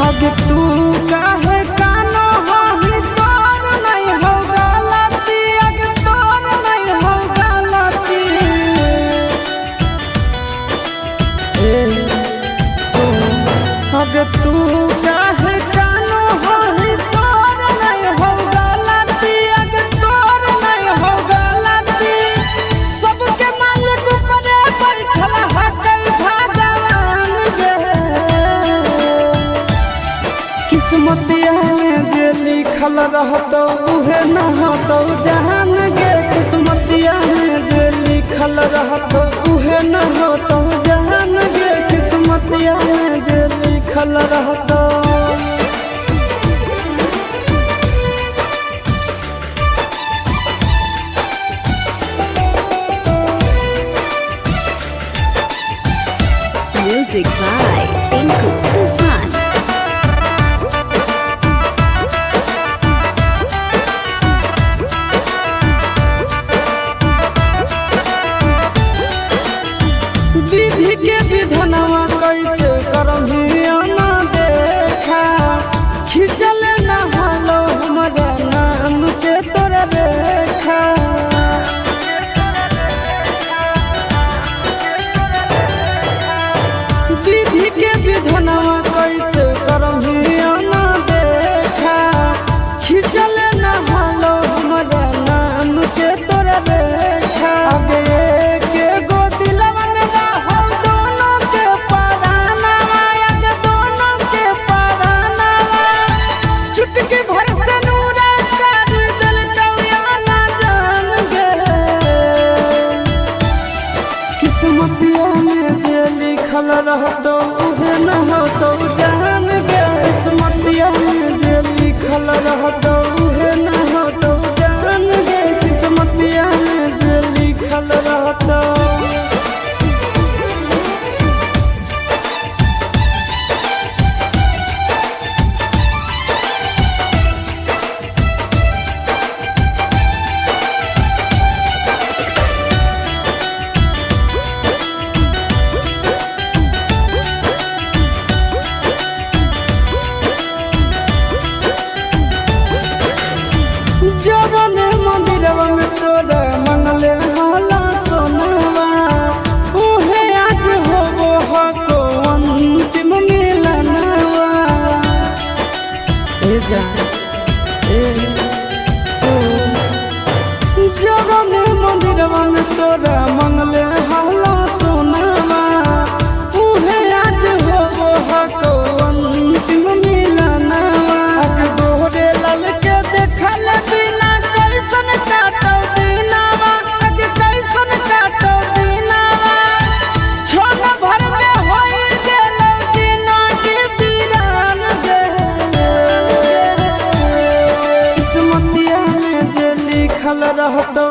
आगे तू काहे कानो हाही तोर नहीं हो गलती आगे तोर नहीं हो गलती आगे तू काहे कानो हाही तोर नहीं हो गलती आगे तोर नहीं हो गलती सबके मालिक ऊपरे बैठल हकई भगवान गे किस्मतिया में जे लिखल रहतो उहे न होतो जहान गे किस्मतिया में जे लिखल रहतो उहे न होतो जहान गे किस्मतिया में जे लिखल रहतो Music by Tinku Tufan. विधि के विधनवा कैसे करमिया ना देखा खिंचल न हलो हमारा नाम के तोरा देखा विधि के विधनवा कैसे करमिया ना देखा खिंचल न हलो हमारा नाम के तोरा देखा आगे के गो दिलवा में रहो दोनों के परानवा आगे दोनों के परानवा चुटकी भर से नूरा कर दिल कौया ना जान गे किस्मतिया में जे लिखल रहतो उहे न होतो जान गे किस्मतिया में जे लिखल रहतो उहे न होतो जान गे किस्मतिया में जे लिखल रहतो जवन मंदिरवा में तोरा मंगले होला सोनवा उहे आज होबो हको अंतिम मिलनवा ए जा ए सो जवन मंदिरवा में तोरा मंगले होला सोनवा उहे आज होबो हको अंतिम मिलनवा आगे गोरे लाल के देखल बिना कैसन काटो दिनवा आगे कैसन काटो दिनवा छोड़ भर में होई गेलो जिंदगी वीरान गे किस्मतिया में जे लिखल रहतो